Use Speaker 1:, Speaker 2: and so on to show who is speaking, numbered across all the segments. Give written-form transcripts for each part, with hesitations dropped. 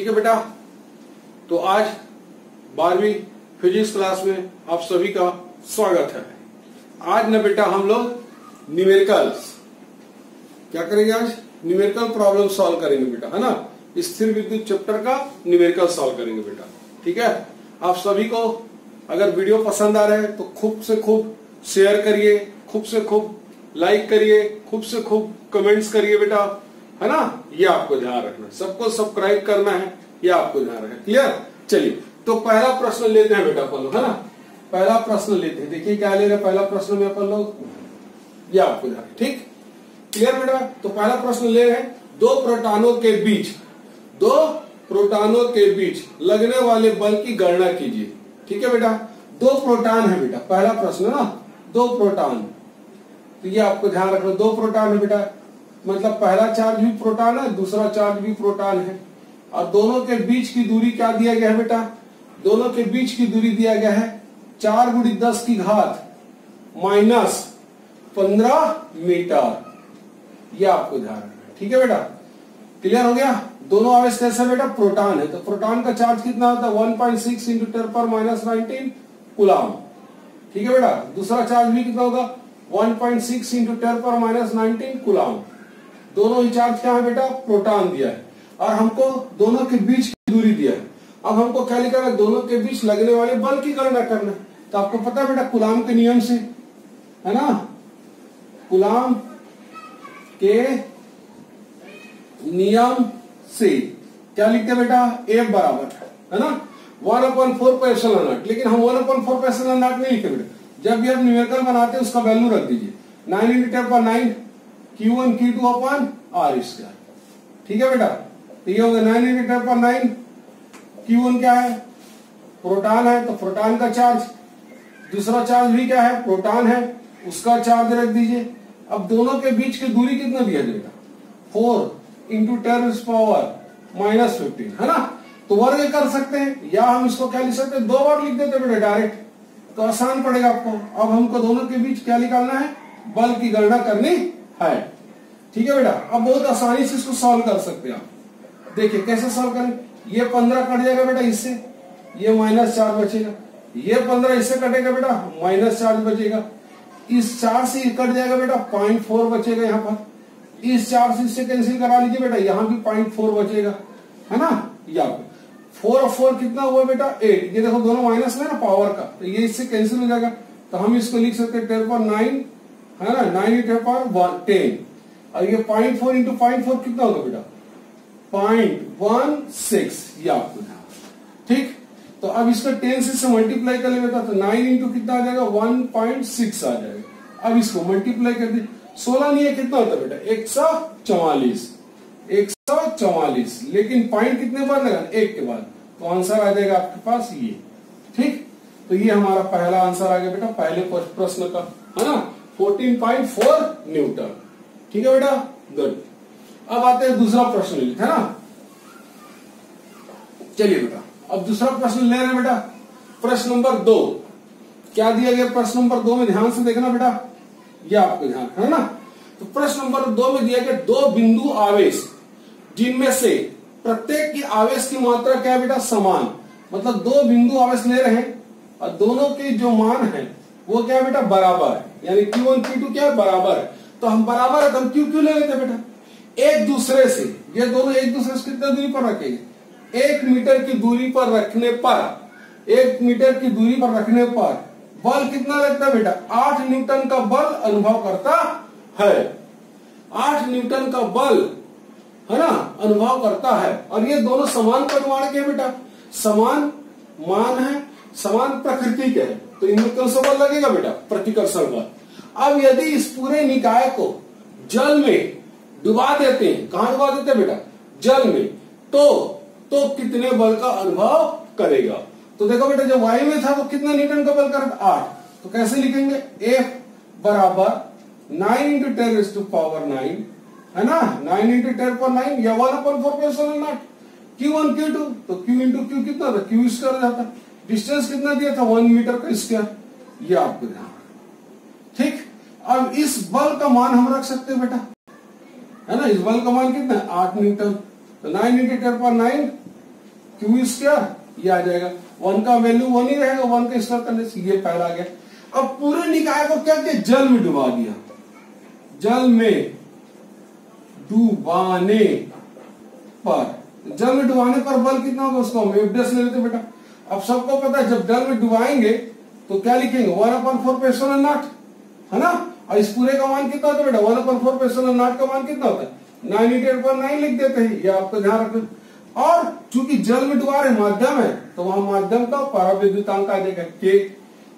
Speaker 1: ठीक है बेटा। तो आज 12वीं फिजिक्स क्लास में आप सभी का स्वागत है। आज ना बेटा हम लोग न्यूमेरिकल्स क्या करेंगे, आज न्यूमेरिकल प्रॉब्लम सॉल्व करेंगे बेटा, है ना। स्थिर विद्युत चैप्टर का न्यूमेरिकल सॉल्व करेंगे बेटा, ठीक है। आप सभी को अगर वीडियो पसंद आ रहा है तो खूब से खूब शेयर करिए, खूब से खूब लाइक करिए, खूब से खूब कमेंट्स करिए बेटा, है ना। ये आपको ध्यान रखना, सबको सब्सक्राइब करना है, ये आपको ध्यान रखना। क्लियर। चलिए तो पहला प्रश्न लेते हैं बेटा अपन लोग, है ना। पहला प्रश्न लेते हैं, देखिए क्या ले रहे हैं पहला प्रश्न में अपन लोग, ये आपको ध्यान, ठीक। क्लियर बेटा। तो पहला प्रश्न ले रहे हैं, दो प्रोटॉनों के बीच लगने वाले बल की गणना कीजिए। ठीक है बेटा। दो प्रोटॉन है बेटा, पहला प्रश्न ना, दो प्रोटॉन। तो ये आपको ध्यान रखना, दो प्रोटॉन है बेटा, मतलब पहला चार्ज भी प्रोटॉन है, दूसरा चार्ज भी प्रोटॉन है, और दोनों के बीच की दूरी क्या दिया गया है बेटा, दोनों के बीच की दूरी दिया गया है 4 × 10 की घात -15 मीटर। ये आपको ध्यान रखना, ठीक है बेटा। क्लियर हो गया। दोनों आवेश कैसे बेटा, प्रोटॉन है, तो प्रोटॉन का चार्ज कितना होता है 1.6 × 10⁻19 कूलम। ठीक है बेटा। दूसरा चार्ज भी कितना होगा 1.6 × 10⁻19 कूलम। दोनों ही चार्ज क्या है बेटा, प्रोटॉन दिया है, और हमको दोनों के बीच की दूरी दिया है। अब हमको क्या लिखना है, दोनों के बीच लगने वाले बल की गणना करना है। तो आपको पता है बेटा कूलम के नियम से, है ना, कूलम के नियम से क्या लिखते हैं बेटा, F बराबर है ना 1/4πε0। लेकिन हम 1/4πε0 नहीं लिखते बेटा, जब भी आप न्यूमेरिकल बनाते हैं उसका वैल्यू रख दीजिए 9 × 10⁹ Q1 Q2/r²। ठीक है बेटा। तो ये होगा 9 × 10⁹ Q1 क्या है, प्रोटॉन है, तो प्रोटॉन का चार्ज, दूसरा चार्ज भी क्या है, प्रोटॉन है, उसका चार्ज रख दीजिए। अब दोनों के बीच की दूरी कितना दिया जाएगा, 4 × 10⁻⁻15, है ना। तो वर्ग कर सकते हैं, या हम इसको क्या लिख सकते हैं, 2 बार लिख देते बेटा डायरेक्ट, तो आसान पड़ेगा आपको। अब हमको दोनों के बीच क्या निकालना है, बल की गणना करनी है। ठीक है बेटा। अब बहुत आसानी से इसको सॉल्व कर सकते हैं आप। देखिए कैसे सॉल्व करें, ये 15 कट जाएगा बेटा इससे, ये -4 बचेगा, ये 15 इससे कटेगा बेटा, -4 बचेगा, इस 4 से कट जाएगा बेटा 0.4 बचेगा यहाँ पर, इस 4 से इससे कैंसिल करा लीजिए बेटा, यहाँ भी 0.4 बचेगा, है ना। या 4 और 4 कितना हुआ बेटा 8। ये देखो दोनों माइनस में ना पावर का, तो ये इससे कैंसिल हो जाएगा, तो हम इसको लिख सकते हैं 10⁻9, है ना, 9 × 10, और ये 0.4 × 0.4 कितना होगा बेटा 0.16। ये आपको ध्यान, ठीक। तो अब इसको 10 से मल्टीप्लाई कर ले बेटा, तो 9 × कितना आ जाएगा 1.6 आ जाएगा। अब इसको मल्टीप्लाई कर दे, 16 नहीं है, कितना होता है बेटा 144, 144, लेकिन पॉइंट कितने बार लगा, 1 के बाद, तो आंसर आ जाएगा आपके पास ये, ठीक। तो ये हमारा पहला आंसर आ गया बेटा पहले प्रश्न का, है ना, 14.4 न्यूटन। ठीक है बेटा, गुड। अब आते हैं दूसरा प्रश्न लेते हैं ना। चलिए बेटा अब दूसरा प्रश्न ले रहे हैं बेटा, प्रश्न नंबर 2। क्या दिया गया प्रश्न नंबर 2 में, ध्यान से देखना बेटा, यह आपको ध्यान है ना। तो प्रश्न नंबर 2 में दिया गया दो बिंदु आवेश जिनमें से प्रत्येक की आवेश की मात्रा क्या है बेटा, समान। मतलब दो बिंदु आवेश ले रहे हैं और दोनों के जो मान है वो क्या है बेटा, बराबर है, यानी Q1 Q2 क्या है, बराबर है। तो हम बराबर है तो हम Q ले लेते बेटा, एक दूसरे से, ये दोनों एक दूसरे से कितने दूरी पर रखेंगे, 1 मीटर की दूरी पर रखने पर, 1 मीटर की दूरी पर रखने पर बल कितना लगता है बेटा, 8 न्यूटन का बल अनुभव करता है, 8 न्यूटन का बल, है ना, अनुभव करता है। और ये दोनों समान परिमाण के बेटा, समान मान है, समान प्रकृति के है, तो इनमें कौन सा बल लगेगा बेटा, प्रतिकर्षण बल। अब यदि इस पूरे निकाय को जल में डुबा देते हैं, कहां डुबा देते हैं बेटा, जल में, तो कितने बल का अनुभव करेगा। तो देखो बेटा जब वायु में था तो कितना न्यूटन का बल कर 8, तो कैसे लिखेंगे, F बराबर 9 × 10⁹, है ना, 9 × 10⁹, या 1/4πε0। Q1 Q2, तो Q × Q कितना था, Q² जाता, डिस्टेंस कितना दिया था 1 मीटर का स्क्वायर। ये आपको ध्यान, ठीक। अब इस बल का मान हम रख सकते हैं बेटा, है ना, इस बल का मान कितना है 8 न्यूटन, तो 9 × 10⁹ क्यू स्क्वायर, ये आ जाएगा। 1 का वैल्यू 1 ही रहेगा, 1 का स्क्वायर करने से ये पहला आ गया। अब पूरे निकाय को क्या किया, जल में डुबा दिया। जल में डुबाने पर, जल में डुबाने पर बल कितना होगा, उसको हम एफ ले लेते बेटा। अब सबको पता है जब जल में डुबाएंगे तो क्या लिखेंगे, 1/4 पे एप्सिलॉन नॉट, है ना। और इस पूरे का मान कितना होता है बेटा, 1/4 पे एप्सिलॉन नॉट का मान कितना होता है, 9 × 10⁹ लिख देते हैं, ये आपको ध्यान रखना। और चूंकि जल में डुबा रहे माध्यम है तो वहां माध्यम का पराविद्युतांक आ जाएगा के।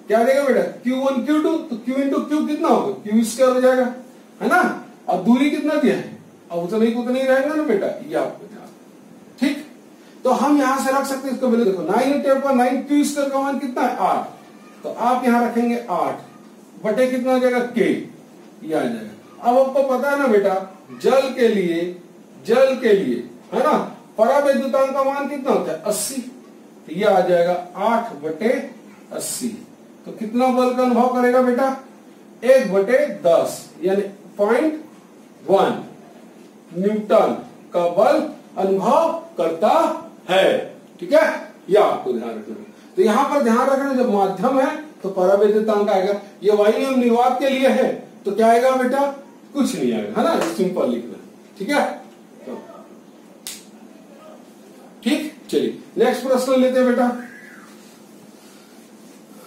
Speaker 1: क्या देगा बेटा, Q1 Q2, तो Q × Q कितना होगा, Q स्क्वायर हो जाएगा, है ना। और दूरी कितना दिया है, अब उतना ही रहेगा ना बेटा, ये आपको ध्यान। ठीक, तो हम यहां से रख सकते हैं इसको, पहले देखो 9 × 10⁹ Q स्क्वायर का मान कितना है 8, तो आप यहां रखेंगे 8 बटे कितना हो जाएगा के, ये आ जाएगा। अब आपको पता है ना बेटा, जल के लिए है ना परावैद्युतांक का मान कितना होता है 80, तो ये आ जाएगा 8/80। तो कितना बल का अनुभव करेगा बेटा, 1/10 यानी 0.1 न्यूटन का बल अनुभव करता है। ठीक है, यह आपको ध्यान रखना। तो यहां पर ध्यान रखना, जब माध्यम है तो परावैद्युतांक आएगा। ये वायु एवं निर्वात के लिए है तो क्या आएगा बेटा, कुछ नहीं आएगा, है ना, सिंपल लिखना। ठीक है, तो ठीक, चलिए नेक्स्ट प्रश्न लेते हैं बेटा,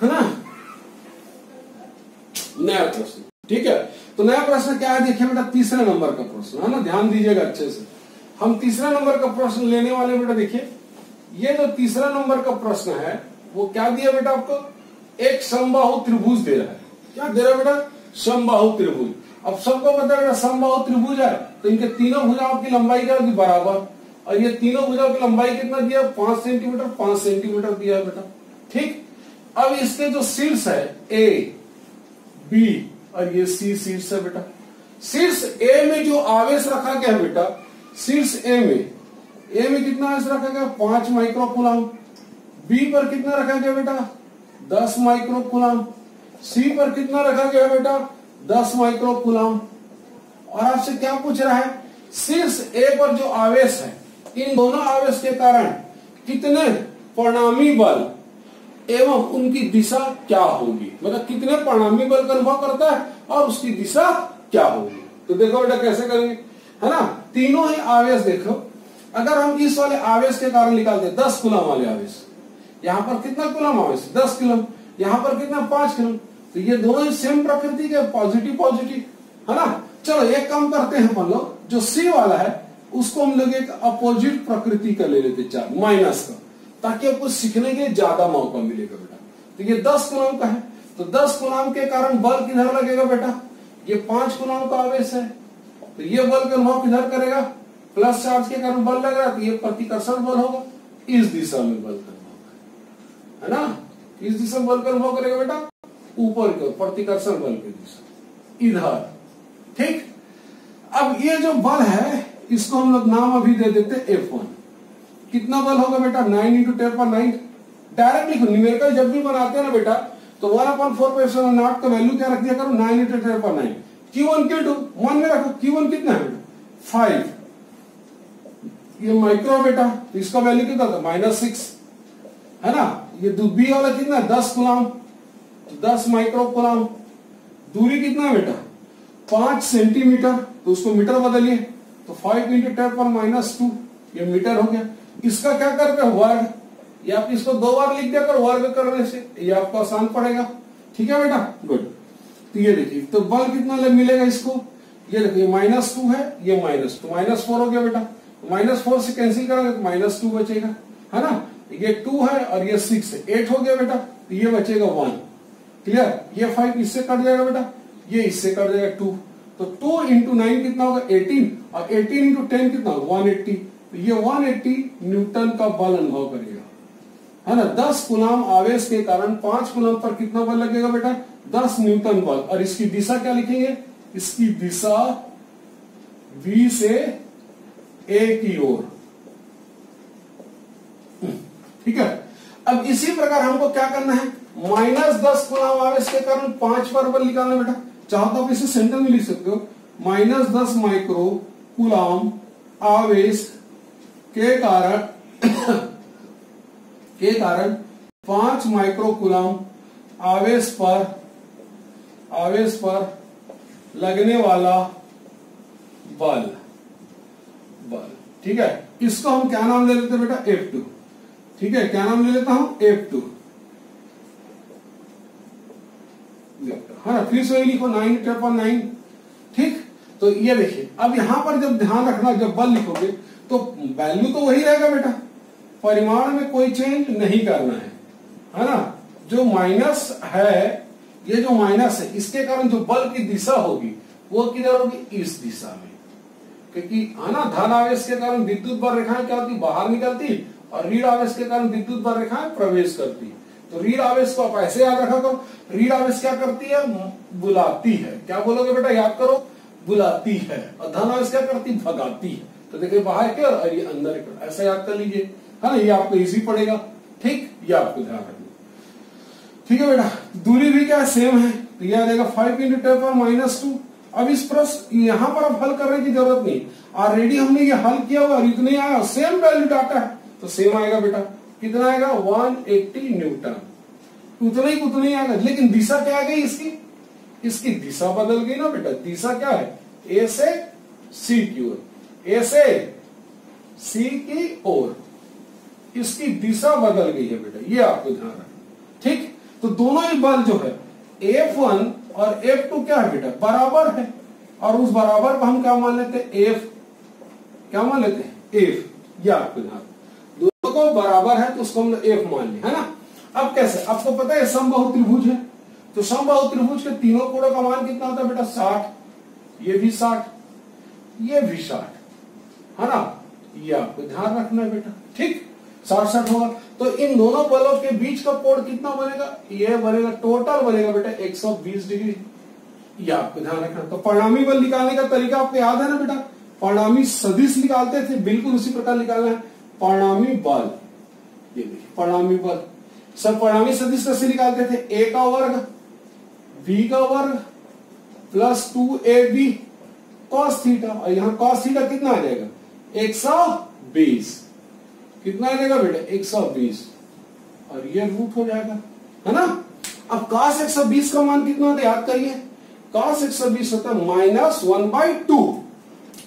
Speaker 1: है ना, नया प्रश्न। ठीक है, तो नया प्रश्न क्या है, देखिए बेटा, तीसरे नंबर का प्रश्न, है ना, ध्यान दीजिएगा अच्छे से। हम तीसरा नंबर का प्रश्न लेने वाले बेटा। देखिए, ये जो तीसरा नंबर का प्रश्न है वो क्या दिया बेटा आपको, एक समबाहु त्रिभुज दे रहा है। क्या दे रहा है बेटा, समबाहु त्रिभुज। अब सबको पता है बेटा समबाहु त्रिभुज है तो इनके तीनों भुजाओं की लंबाई क्या होगी, बराबर। और ये तीनों भुजाओं की लंबाई कितना दिया, 5 सेंटीमीटर 5 सेंटीमीटर दिया है बेटा। ठीक, अब इसके जो शीर्ष है ए बी और ये सी शीर्ष है बेटा। शीर्ष ए में जो आवेश रखा गया है बेटा, शीर्ष ए में कितना आवेश रखा गया, 5 माइक्रोकूलम। बी पर कितना रखा गया बेटा, 10 माइक्रोकूलम। सी पर कितना रखा गया बेटा, 10 माइक्रोकूलम। और आपसे क्या पूछ रहा है, शीर्ष ए पर जो आवेश है, इन दोनों आवेश के कारण कितने परिणामी बल एवं उनकी दिशा क्या होगी, मतलब कितने परिणामी बल का अनुभव करता है और उसकी दिशा क्या होगी। तो देखो बेटा कैसे करेंगे, है ना, तीनों ही आवेश देखो। अगर हम इस वाले आवेश के कारण निकालते 10 कूलम वाले आवेश, यहाँ पर कितना कूलम आवेश, 10 कूलम, यहाँ पर कितना 5 कूलम, तो ये दोनों ही सेम प्रकृति के, पॉजिटिव पॉजिटिव, है ना। चलो एक काम करते हैं अपन लोग, जो सी वाला है उसको हम लोग एक अपोजिट प्रकृति का ले लेते, चार माइनस का, ताकि आपको सीखने के ज्यादा मौका मिलेगा बेटा। तो ये 10 कूलम का है, तो 10 कूलम के कारण बल किधर लगेगा बेटा, ये 5 कूलम का आवेश है, तो ये बल का अनुभव किधर करेगा, प्लस चार्ज के कारण बल लग रहा है, तो ये प्रतिकर्षण बल होगा, इस दिशा में बल का अनुभव, है ना, इस दिशा में बल का अनुभव करेगा बेटा, ऊपर की ओर प्रतिकर्षण बल की दिशा इधर। ठीक, अब ये जो बल है इसको हम लोग नाम अभी दे देते F1। कितना बल होगा बेटा, 9 × 10⁹। डायरेक्ट लिखो, न्यूमेरिकल जब भी बनाते हैं ना बेटा तो 1/4 पे एप्सिलॉन नॉट का वैल्यू क्या रख दिया करो, 9 × 10⁹। Q1 Q2 मान में रखो, Q1 कितना है बेटा 5, ये माइक्रो बेटा, तो इसका वैल्यू कितना था -6, है ना। ये बी वाला कितना है 10 कूलम, 10 माइक्रो कूलम। दूरी कितना है बेटा 5 सेंटीमीटर, तो उसको मीटर बदलिए, तो 5 × 10⁻², ये मीटर हो गया। इसका क्या करते हो, वर्ग, या आप इसको 2 बार लिख दिया कर वर्ग करने से, ये आपको आसान पड़ेगा। ठीक है बेटा, गुड। तो ये देखिए, तो बल कितना मिलेगा इसको, ये देखिए -2 है, ये -2, -4 हो गया बेटा। -4 से कैंसिल करेंगे तो -2 बचेगा, है ना। ये 2 है और ये 6 है, 8 हो गया बेटा, तो ये बचेगा 1। क्लियर, ये 5 इससे कट जाएगा बेटा, ये इससे कट जाएगा 2, तो 2 × 9 कितना होगा 18, और 18 × 10 कितना होगा 180, तो ये 180 न्यूटन का बल अनुभव करेगा, है ना। 10 कूलम आवेश के कारण 5 कूलम पर कितना बल लगेगा बेटा, 10 न्यूटन बल। और इसकी दिशा क्या लिखेंगे, इसकी दिशा B से A की ओर। ठीक है, अब इसी प्रकार हमको क्या करना है, -10 कूलम आवेश के कारण 5 पर बल निकालना बेटा। चाहो तो आप इसे सेंटर में लिख सकते हो, -10 माइक्रो कूलम आवेश के कारण के कारण 5 माइक्रोकूलम आवेश पर लगने वाला बल, ठीक है। इसको हम क्या नाम ले लेते हैं बेटा, F2, ठीक है। क्या नाम ले लेता हूं, F2, है ना। फिर से वही लिखो 9/9, ठीक। तो ये देखिए, अब यहां पर जब ध्यान रखना, जब बल लिखोगे तो वैल्यू तो वही रहेगा बेटा, परिमाण में कोई चेंज नहीं करना है ना। जो माइनस है, ये जो माइनस है, इसके कारण जो बल की दिशा होगी वो किधर होगी, इस दिशा में, क्योंकि है ना, धन आवेश के कारण विद्युत बल रेखाएं क्या होती, बाहर निकलती, और ऋण आवेश के कारण विद्युत बल रेखाएं प्रवेश करती। तो ऋण आवेश को आप ऐसे याद रखा करो, ऋण आवेश क्या करती है, बुलाती है। क्या बोलोगे बेटा, याद करो, बुलाती है। और धन आवेश क्या करती, भगाती है। तो देखिए, बाहर की ओर और ये अंदर की ओर, ऐसा याद कर लीजिए, है ना। ये आपको इजी पड़ेगा, ठीक। ये आपको ध्यान रखना, ठीक है बेटा। दूरी भी क्या सेम है, तो यह आ जाएगा 5 × 10⁻²। अब इस प्रश्न यहां पर अब हल करने की जरूरत नहीं, ऑलरेडी हमने ये हल किया हुआ, इतने आया, सेम वैल्यू डाटा है, तो सेम आएगा बेटा। कितना आएगा, 180 न्यूटन, उतना ही आएगा। लेकिन दिशा क्या आ गई इसकी दिशा बदल गई ना बेटा। दिशा क्या है, ए से सी की ओर, ए से सी की ओर, इसकी दिशा बदल गई है बेटा, ये आपको ध्यान रखना, ठीक। तो दोनों ही बल जो है F1 और F2 क्या है बेटा, बराबर है, और उस बराबर को हम क्या मान लेते हैं, F, क्या मान लेते हैं, F। ये आपको ध्यान, दोनों को बराबर है तो उसको हम F मान लिया, है ना। अब कैसे, आपको पता है समबाहु त्रिभुज है, तो समबाहु त्रिभुज के तीनों कोणों का मान कितना होता है बेटा, 60, ये भी 60, ये भी 60, है ना। ये आपको ध्यान रखना है बेटा, ठीक। 60 होगा, तो इन दोनों बलों के बीच का कोण कितना बनेगा, ये बनेगा, टोटल बनेगा बेटा 120 डिग्री। ये आपको ध्यान रखना। तो परिणामी बल निकालने का तरीका आपको याद है ना बेटा, परिणामी सदिश निकालते थे, बिल्कुल उसी प्रकार निकालना है परिणामी बल। ये देखिए, परिणामी बल, सब परिणामी सदिश कैसे निकालते थे, a का वर्ग b का वर्ग प्लस 2ab cos थीटा, और यहाँ cos थीटा कितना आ जाएगा, 120, कितना आ जाएगा बेटा, 120, और ये रूट हो जाएगा, है ना। अब cos 120 का मान कितना होता है, याद करिए, cos 120 होता है -1/2,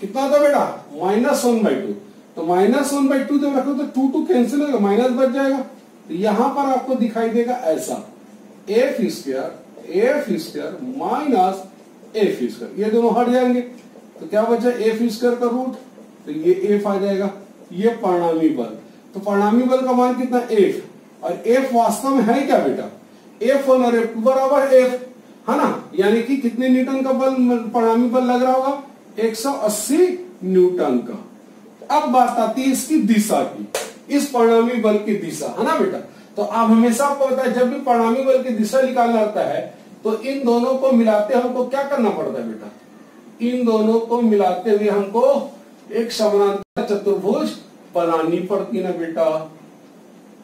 Speaker 1: कितना होता है बेटा, -1/2। तो -1/2 जब रखो तो 2 कैंसिल होगा, माइनस बच जाएगा। तो यहां पर आपको दिखाई देगा ऐसा, f² माइनस f², ये दोनों हट जाएंगे, तो क्या बचा, f² का रूट, तो ये f आ जाएगा। ये परिणामी बल, तो परिणामी बल का मान कितना, F, और F वास्तव में है क्या बेटा, F1 और F2 बराबर F, है ना। यानी कि कितने न्यूटन का बल, परिणामी बल लग रहा होगा, 180 न्यूटन का। अब बात आती है इसकी दिशा की, इस परिणामी बल की दिशा, है ना बेटा। तो आप हमेशा आपको पता है, जब भी परिणामी बल की दिशा निकालना होता है तो इन दोनों को मिलाते हमको क्या करना पड़ता है बेटा, इन दोनों को मिलाते हुए हमको एक समानांतर चतुर्भुज बनानी पड़ती है ना बेटा।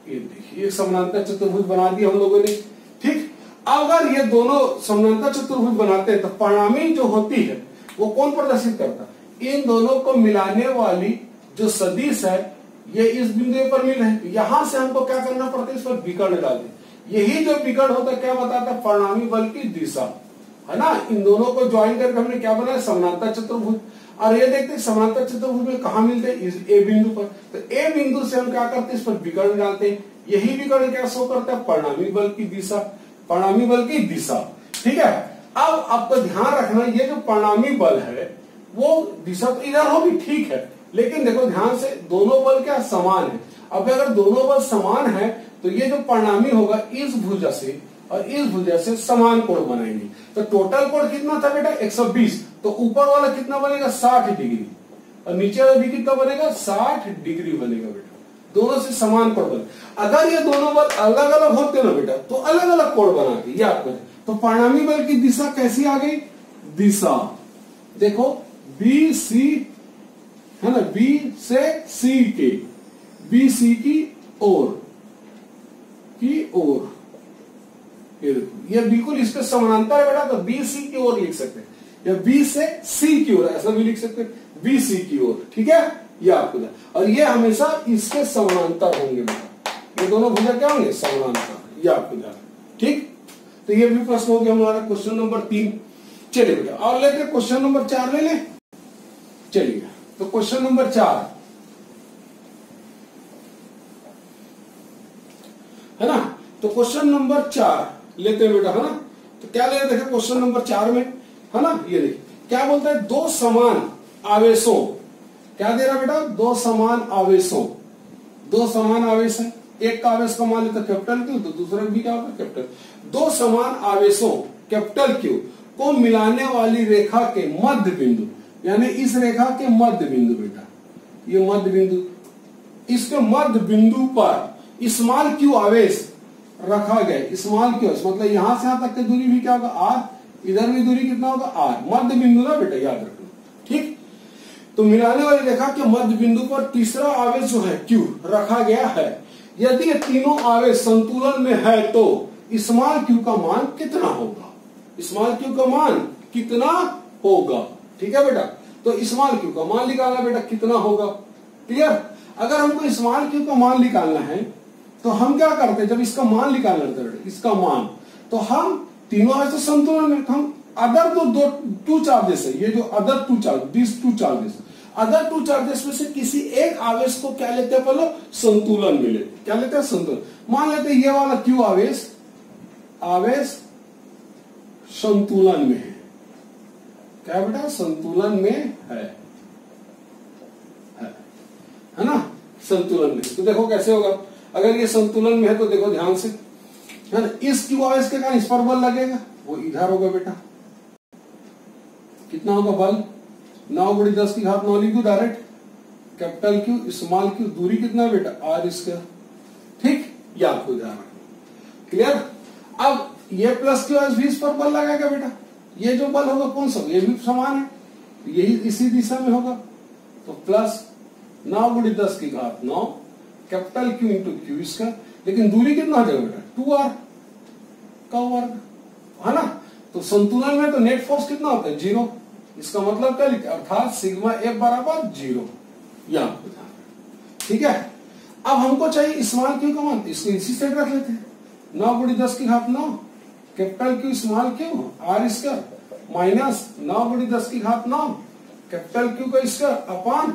Speaker 1: ये देखिए, एक समानांतर चतुर्भुज बना दी हम लोगों ने, ठीक। अगर ये दोनों समानांतर चतुर्भुज बनाते हैं तो परिणामी जो होती है वो कौन प्रदर्शित करता है, इन दोनों को मिलाने वाली जो सदिश है, ये इस बिंदु पर मिल है, यहां से हमको क्या करना पड़ता है, इस पर विकर्ण डालते। यही जो विकर्ण होता है क्या बताता है, परिणामी बल की दिशा, है ना। इन दोनों को ज्वाइन करके हमने क्या बनाया, समानांतर चतुर्भुज। और ये देखते हैं समानांतर चतुर्भुज में कहा मिलते हैं, इस ए बिंदु पर। तो ए बिंदु से हम क्या करते हैं, इस पर विकर्ण डालते हैं। यही विकर्ण क्या शो करता है, परिणामी बल की दिशा, परिणामी बल की दिशा, ठीक है। अब आपको ध्यान रखना, ये जो परिणामी बल है वो दिशा तो इधर होगी, ठीक है, लेकिन देखो ध्यान से, दोनों बल क्या समान है। अब अगर दोनों बल समान है तो ये जो परिणामी होगा, इस भुजा से और इस भुजा से समान कोण बनाएंगे। तो टोटल कोण कितना था बेटा, 120, तो ऊपर वाला कितना बनेगा, 60 डिग्री, और नीचे वाला भी कितना बनेगा, 60 डिग्री बनेगा बेटा, दोनों से समान कोण बने। अगर ये दोनों बल अलग अलग होते ना बेटा, तो अलग अलग कोण बनाते, ये आपको। तो परिणामी बल की दिशा कैसी आ गई, दिशा देखो बी सी, है ना, बी से सी के, बी सी की ओर, ये देखो, ये बिल्कुल इसके समानांतर है बेटा, तो बी सी की ओर लिख सकते हैं, या बी से सी की ओर, ऐसा भी लिख सकते हैं, बी सी की ओर, ठीक है। ये आपको, और ये हमेशा इसके समानांतर होंगे बेटा, ये दोनों भुजा क्या होंगे, समानांतर। ये आपको ध्यान, ठीक। तो ये भी प्रश्न हो गया हमारा क्वेश्चन नंबर 3। चलिए बेटा और लेते क्वेश्चन नंबर 4 ले लें। चलिए तो क्वेश्चन नंबर 4 है ना। तो क्वेश्चन नंबर 4 लेते हैं बेटा, है ना। तो क्या ले रहे थे क्वेश्चन नंबर 4 में, है ना। ये देखिए क्या बोलता है, दो समान आवेशों, क्या दे रहा बेटा, दो समान आवेशों, दो समान आवेश है, एक का आवेश का मान लेते कैपिटल क्यू, तो दूसरे भी क्या होता है कैपिटल। दो समान आवेशों कैपिटल क्यू को मिलाने वाली रेखा के मध्य बिंदु, यानी इस रेखा के मध्य बिंदु बेटा, ये मध्य बिंदु, इसके मध्य बिंदु पर स्मॉल क्यू आवेश रखा गया। स्मॉल क्यू मतलब यहां से यहां तक की दूरी भी क्या होगा, आर, इधर भी दूरी कितना होगा, आर, मध्य बिंदु ना बेटा, याद रखना, ठीक। तो मिलाने वाली रेखा के मध्य बिंदु पर तीसरा आवेश जो है क्यू रखा गया है। यदि ये तीनों आवेश संतुलन में है तो स्मॉल क्यू का मान कितना होगा, स्मॉल क्यू का मान कितना होगा, ठीक है बेटा। तो स्मॉल क्यू का मान निकालना बेटा कितना होगा, क्लियर। अगर हमको स्मॉल क्यू का मान निकालना है तो हम क्या करते हैं, जब इसका मान निकालना रहता है इसका मान, तो हम तीनों आवेश तो संतुलन में, हम अदर दो टू चार्जेस है, ये जो other two charge, this two charges, other two charges में से किसी एक आवेश को क्या लेते हैं, पहले संतुलन में लेते, क्या लेते हैं, संतुलन। मान लेते हैं ये वाला क्यू आवेश, आवेश संतुलन में है, क्या बेटा, संतुलन में है ना, संतुलन में। तो देखो कैसे होगा, अगर ये संतुलन में है तो देखो ध्यान से, है ना, इस क्यू आवेश के कारण इस पर बल लगेगा, वो इधर होगा बेटा, कितना होगा बल, 9 × 10⁹ लिख दो direct, capital Q small Q, दूरी कितना है बेटा, आर इसका, ठीक, ये आपको ध्यान रखना, क्लियर। अब ये प्लस क्यू आवेश भी इस पर बल लगाएगा बेटा, ये जो बल होगा कौन सा, ये भी समान है, यही इसी दिशा में होगा, तो plus 9 × 10⁹ capital Q into Q इसका, लेकिन दूरी कितना हो जाएगा बेटा, 2r का वर्ग, है ना। तो संतुलन में तो नेट फोर्स कितना होता है, 0, इसका मतलब क्या लिखा, अर्थात सिग्मा F बराबर 0, यह आपको ध्यान रखना, ठीक है। अब हमको चाहिए स्मॉल क्यू का मान, इसको इसी सेट रख लेते हैं, 9 × 10⁹ capital Q small Q R square minus 9 × 10⁹ capital Q का स्क्वायर अपॉन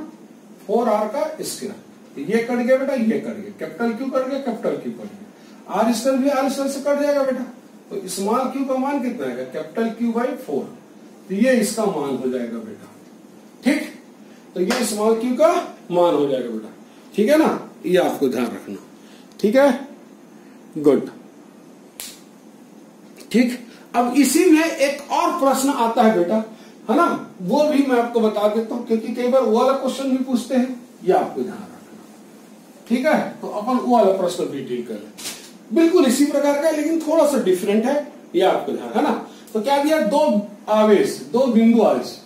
Speaker 1: 4r का स्क्वायर। ये कट गया बेटा, ये कट गया, कैपिटल क्यू कट गया, कैपिटल क्यू कट गया, आर स्क्वायर भी आर स्क्वायर से कट जाएगा बेटा। तो स्मॉल क्यू का मान कितना है, कैपिटल क्यू बाई 4, तो ये इसका मान हो जाएगा बेटा, ठीक। तो ये स्मॉल क्यू का मान हो जाएगा बेटा, ठीक है ना, ये आपको ध्यान रखना, ठीक है, गुड, ठीक। अब इसी में एक और प्रश्न आता है बेटा, है ना, वो भी मैं आपको बता देता हूं, क्योंकि कई बार वो वाला क्वेश्चन भी पूछते हैं, ये आपको ध्यान रखना, ठीक है। तो अपन वो वाला प्रश्न भी डील कर ले, बिल्कुल इसी प्रकार का है लेकिन थोड़ा सा डिफरेंट है, ये आपको ध्यान है ना। तो क्या दिया, दो आवेश, दो बिंदु आवेश,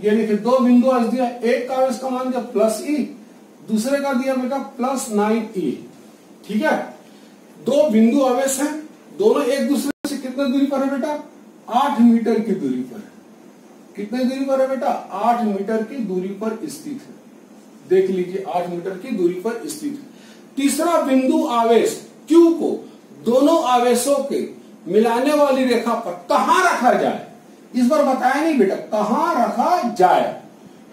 Speaker 1: ये देखिए दो बिंदु आवेश दिया, एक का आवेश का मान दिया +e, दूसरे का दिया बेटा +9e, ठीक है। दो बिंदु आवेश हैं, दोनों एक दूसरे से कितने दूरी पर है बेटा, 8 मीटर की दूरी पर है, कितने दूरी पर है बेटा, 8 मीटर की दूरी पर स्थित है, देख लीजिए 8 मीटर की दूरी पर स्थित है। तीसरा बिंदु आवेश Q को दोनों आवेशों के मिलाने वाली रेखा पर कहां रखा जाए, इस बार बताया नहीं बेटा, कहां रखा जाए,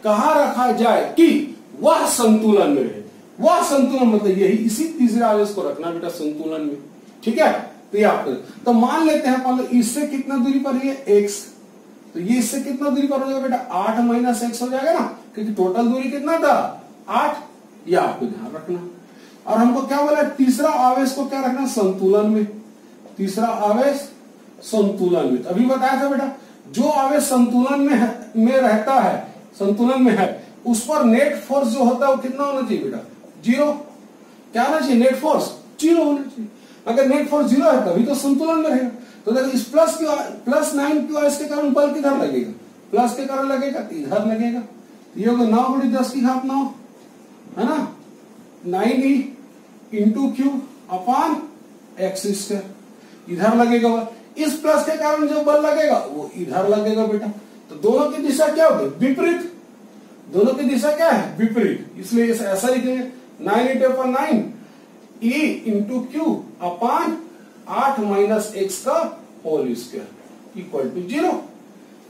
Speaker 1: कहां रखा जाए कि वह संतुलन में रहे, वह संतुलन मतलब यही इसी तीसरे आवेश को रखना बेटा संतुलन में, ठीक है। तो ये आपको, तो मान लेते हैं पहले इससे कितना दूरी पर है, x, तो ये इससे कितना दूरी पर हो जाएगा बेटा, 8 - x हो जाएगा ना, क्योंकि टोटल दूरी कितना था, 8, ये आपको ध्यान रखना। और हमको क्या बोला, तीसरा आवेश को क्या रखना, संतुलन में, तीसरा आवेश संतुलन में। अभी बताया था बेटा, जो आवेश संतुलन में रहता है, संतुलन में है, उस पर नेट फोर्स जो होता है वो कितना होना चाहिए बेटा, 0, क्या होना चाहिए, नेट फोर्स 0 होना चाहिए। अगर नेट फोर्स 0 है तभी तो संतुलन में रहेगा। तो देखो इस +9 क्यू आवेश के कारण बल किधर लगेगा, प्लस के कारण लगेगा, इधर लगेगा, ये होगा 9 × 10⁹, है ना, 9e into q upon x², इधर लगेगा बल, इस प्लस के कारण जो बल लगेगा वो इधर लगेगा बेटा। तो दोनों की दिशा क्या होगी, विपरीत, दोनों की दिशा क्या है, विपरीत, इसलिए ऐसा लिखेंगे 9 × 9, ई इंटू क्यू अपान 8 माइनस एक्स का होल स्क्वायर इक्वल टू 0।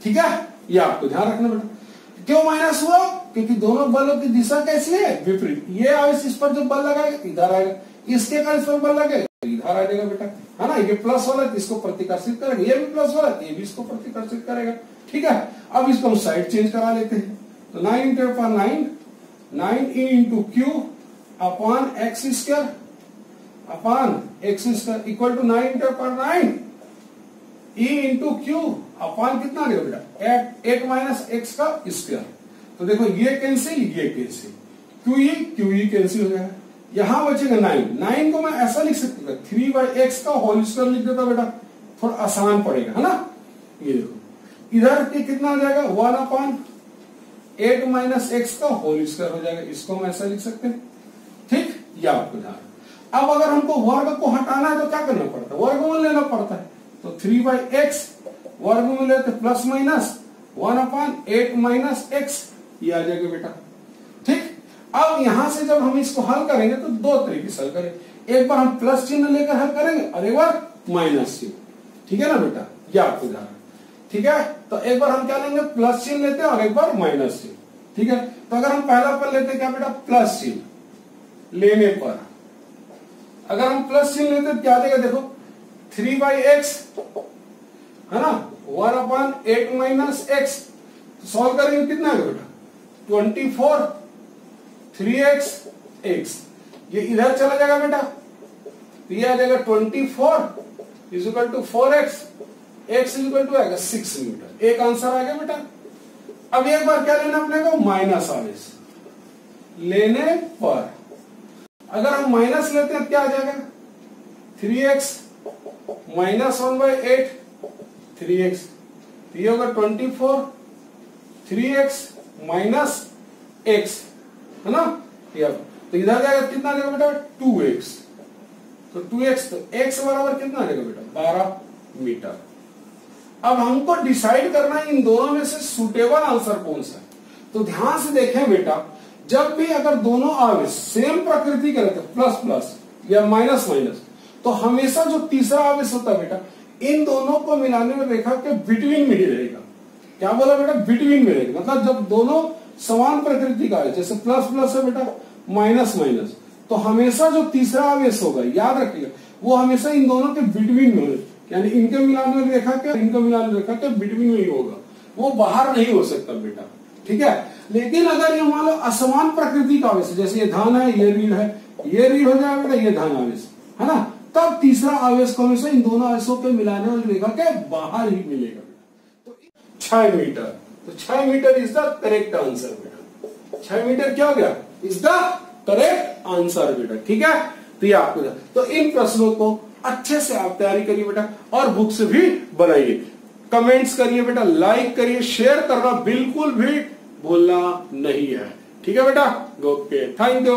Speaker 1: ठीक है, ये आपको ध्यान रखना बेटा। क्यों माइनस हुआ? क्योंकि दोनों बलों की दिशा कैसी है? विपरीत। ये आवेश इस पर जो बल लगाएगा इधर आएगा, इसके कारण इस पर बल लगेगा इधर आ जाएगा बेटा, है ना। ये प्लस वाला है इसको प्रतिकर्षित करेगा, ये भी प्लस वाला है ये भी इसको प्रतिकर्षित करेगा। ठीक है, अब इसको हम साइड चेंज करा लेते हैं। तो 9 into 9 9 e into q upon x square upon x square equal to 9 into 9 e into q upon कितना आ गया बेटा 8 माइनस एक्स का स्क्वायर। तो देखो ये कैंसिल क्यू ई कैंसिल हो जाएगा, यहां बचेगा 9 को मैं ऐसा लिख सकता था 3/x का होल स्क्वायर लिख देता बेटा, थोड़ा आसान पड़ेगा, है ना। ये देखो इधर के कितना आ जाएगा 1/8 माइनस एक्स का होल स्क्वायर हो जाएगा, इसको हम ऐसा लिख सकते हैं। ठीक, ये आपको ध्यान। अब अगर हमको वर्ग को हटाना है तो क्या करना पड़ता है? वर्गमूल लेना पड़ता है। तो 3/x वर्गमूल लेते प्लस माइनस 1/8 माइनस एक्स, ये आ जाएगा बेटा। ठीक, अब यहां से जब हम इसको हल करेंगे तो दो तरीके से हल करेंगे, एक बार हम प्लस चिन्ह लेकर हल करेंगे और एक बार माइनस चिन्ह। ठीक है ना बेटा, ये आपको ध्यान। ठीक है, तो एक बार हम क्या लेंगे प्लस चिन्ह लेते हैं और एक बार माइनस चिन्ह। ठीक है, तो अगर हम पहला पर लेते हैं क्या बेटा प्लस चिन्ह लेने पर, अगर हम प्लस चिन्ह लेते हैं क्या आ जाएगा देखो 3/x है ना 1/8 माइनस एक्स, सॉल्व करेंगे कितना है बेटा 24 3x x, ये इधर चला जाएगा बेटा, तो ये आ जाएगा 24 is equal to 4x x is equal to आएगा 6 मीटर। एक आंसर आ गया बेटा। अब एक बार क्या लेना अपने को माइनस आवेश लेने पर, अगर हम माइनस लेते हैं क्या आ जाएगा 3x माइनस 1/8 3x, ये होगा 24 3x माइनस x, है ना। तो इधर जाएगा कितना देगा बेटा 2x, तो 2x तो x बराबर कितना देगा बेटा 12 मीटर। अब हमको डिसाइड करना है इन दोनों में से सुटेबल आंसर कौन सा है। तो ध्यान से देखें बेटा, जब भी अगर दोनों आवेश सेम प्रकृति के रहते प्लस प्लस या माइनस माइनस, तो हमेशा जो तीसरा आवेश होता है बेटा इन दोनों को मिलाने में रेखा के बिटवीन में ही रहेगा। क्या बोला बेटा बिटवीन में रहेगा, मतलब जब दोनों समान प्रकृति का है, जैसे प्लस प्लस है बेटा माइनस माइनस, तो हमेशा जो तीसरा आवेश होगा याद रखिएगा वो हमेशा इन दोनों के बिटवीन में होगा, यानी इनके मिलाने वाली रेखा के इनके मिलाने वाली रेखा के बिटवीन में ही होगा, वो बाहर नहीं हो सकता बेटा। ठीक है, लेकिन अगर ये मान लो असमान प्रकृति का आवेश, जैसे ये धन है ये ऋण है, ये ऋण हो जाएगा बेटा ये धन आवेश, है ना, तब तीसरा आवेश को हमेशा इन दोनों आवेशों के मिलाने वाली रेखा के बाहर ही मिलेगा। तो 6 मीटर, तो 6 metre is the correct answer बेटा। 6 मीटर क्या हो गया इज द करेक्ट आंसर बेटा। ठीक है, तो ये आपको, तो इन प्रश्नों को अच्छे से आप तैयारी करिए बेटा और बुक से भी बनाइए, कमेंट्स करिए बेटा, लाइक करिए, शेयर करना बिल्कुल भी भूलना नहीं है। ठीक है बेटा, ओके, थैंक यू।